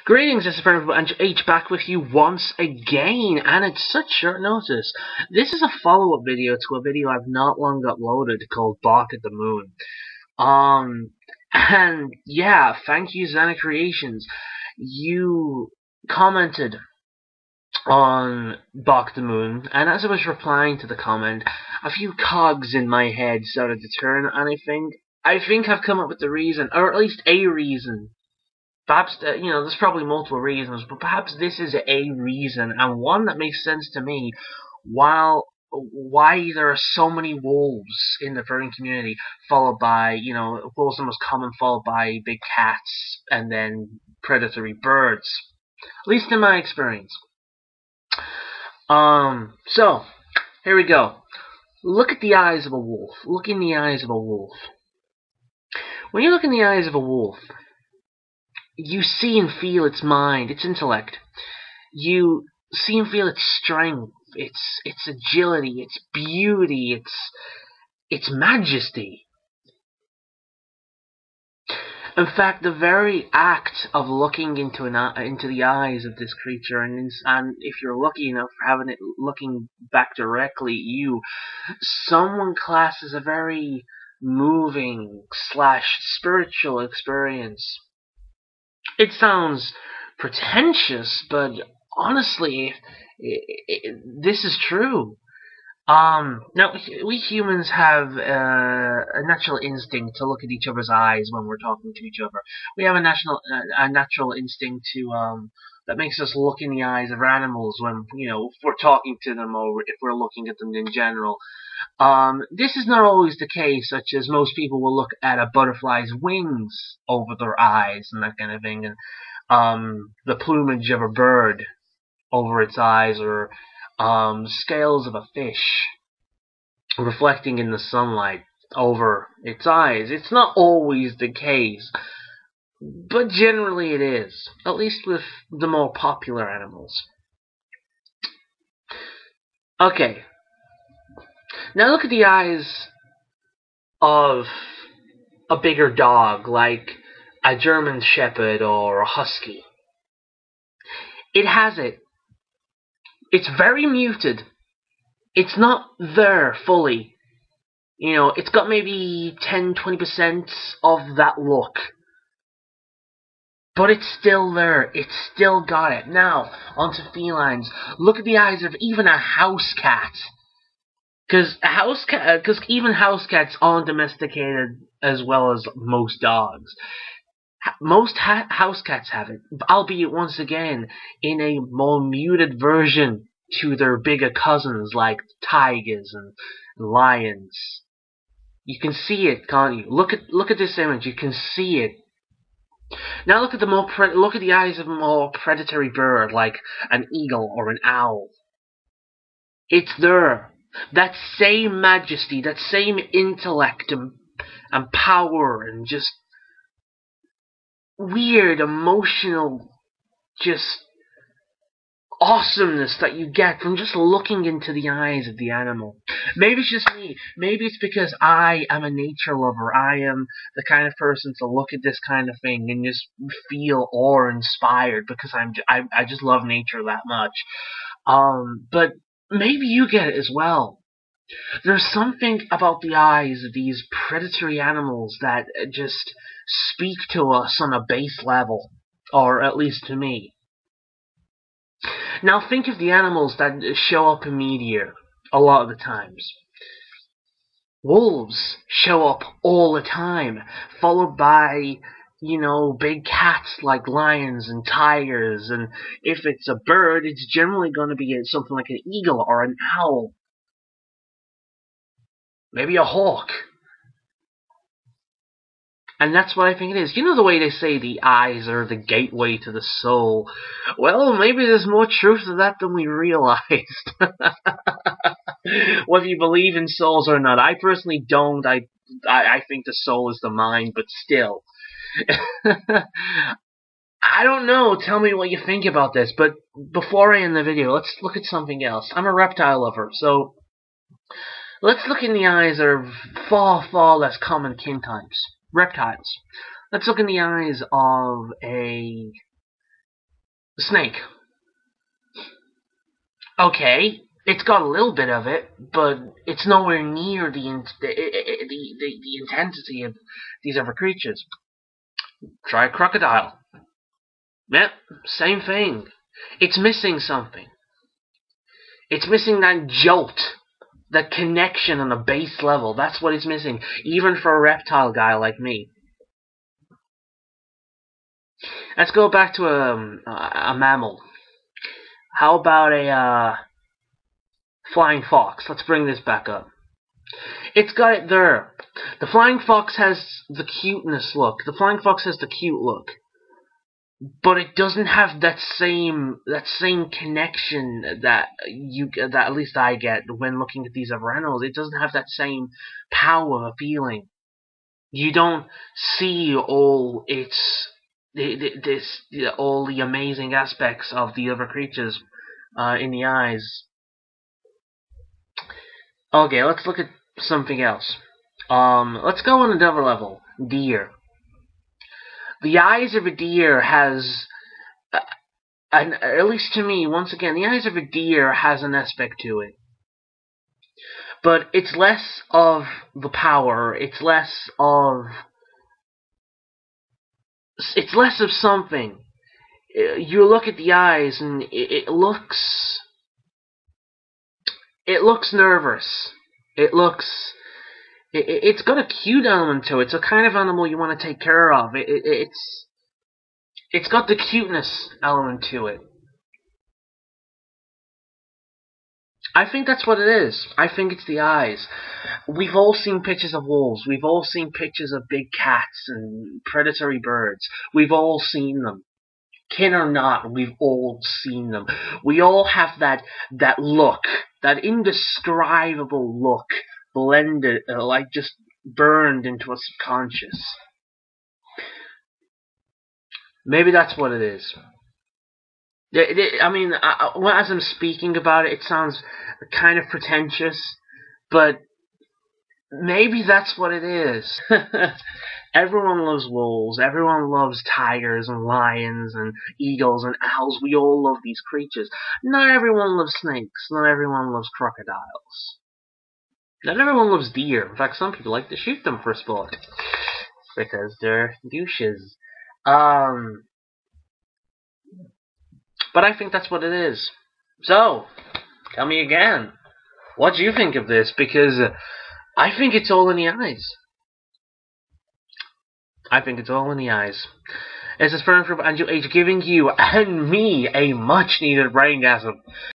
Greetings, this is Purple H back with you once again, and it's such short notice. This is a follow-up video to a video I've not long uploaded called Bark at the Moon. And yeah, thank you, Xana Creations. You commented on Bark at the Moon, and as I was replying to the comment, a few cogs in my head started to turn, and I think I've come up with the reason, or at least a reason. Perhaps, there's probably multiple reasons, but perhaps this is a reason, and one that makes sense to me, why there are so many wolves in the furry community, followed by, wolves are the most common, followed by big cats, and then predatory birds. At least in my experience. So, here we go. Look at the eyes of a wolf. Look in the eyes of a wolf. When you look in the eyes of a wolf, you see and feel its mind, its intellect. You see and feel its strength, its agility, its beauty, its majesty. In fact, the very act of looking into the eyes of this creature, and if you're lucky enough for having it looking back directly at you, someone classes a very moving / spiritual experience. It sounds pretentious, but honestly, this is true. Now, we humans have a natural instinct to look at each other's eyes when we're talking to each other. We have a natural instinct to that makes us look in the eyes of animals when, if we're talking to them or if we're looking at them in general. This is not always the case, such as most people will look at a butterfly's wings over their eyes and that kind of thing, and the plumage of a bird over its eyes, or scales of a fish reflecting in the sunlight over its eyes. It's not always the case, but generally it is, at least with the more popular animals. Okay. Now look at the eyes of a bigger dog, like a German Shepherd or a Husky. It has it. It's very muted. It's not there fully. It's got maybe 10-20% of that look. But it's still there. It's still got it. Now, onto felines. Look at the eyes of even a house cat. Because even house cats aren't domesticated as well as most dogs. Most house cats have it, albeit once again in a more muted version to their bigger cousins like tigers and lions. You can see it, can't you? Look at this image. You can see it. Now look at the eyes of a more predatory bird like an eagle or an owl. It's there. That same majesty, that same intellect and power and just weird, emotional, just awesomeness that you get from just looking into the eyes of the animal. Maybe it's just me. Maybe it's because I am a nature lover. I am the kind of person to look at this kind of thing and just feel awe-inspired because I just love nature that much. But maybe you get it as well. There's something about the eyes of these predatory animals that just speak to us on a base level, or at least to me. Now think of the animals that show up in media a lot of the times. Wolves show up all the time, followed by, big cats like lions and tigers, and if it's a bird, it's generally going to be something like an eagle or an owl. Maybe a hawk. And that's what I think it is. You know the way they say the eyes are the gateway to the soul? Well, maybe there's more truth to that than we realized. Whether you believe in souls or not. I personally don't. I think the soul is the mind, but still. I don't know. Tell me what you think about this. But before I end the video, let's look at something else. I'm a reptile lover, so let's look in the eyes of far, far less common kin types. Reptiles. Let's look in the eyes of a Snake. Okay, it's got a little bit of it, but it's nowhere near the intensity of these other creatures. Try crocodile. Yep, same thing. It's missing something. It's missing that jolt, that connection on a base level. That's what it's missing, even for a reptile guy like me. Let's go back to a mammal. How about a flying fox? Let's bring this back up. It's got it there. The flying fox has the cuteness look. The flying fox has the cute look. But it doesn't have that same connection that at least I get when looking at these other animals. It doesn't have that same power feeling. You don't see all all the amazing aspects of the other creatures in the eyes. Okay, let's look at something else. Let's go on another level. Deer. The eyes of a deer has, at least to me, once again, the eyes of a deer has an aspect to it. But it's less of the power, it's less of something. You look at the eyes and it looks nervous. It's got a cute element to it. It's a kind of animal you want to take care of. It's got the cuteness element to it. I think that's what it is. I think it's the eyes. We've all seen pictures of wolves. We've all seen pictures of big cats and predatory birds. We've all seen them. Kin or not, we've all seen them. We all have that look, that indescribable look, blended, like just burned into a subconscious. Maybe that's what it is. I mean, as I'm speaking about it, it sounds kind of pretentious, but maybe that's what it is. Everyone loves wolves, everyone loves tigers and lions and eagles and owls. We all love these creatures. Not everyone loves snakes, not everyone loves crocodiles. Not everyone loves deer. In fact, some people like to shoot them for sport. Because they're douches. But I think that's what it is. So, tell me again. What do you think of this? Because I think it's all in the eyes. I think it's all in the eyes. This is Fern from Angel Age giving you and me a much needed braingasm.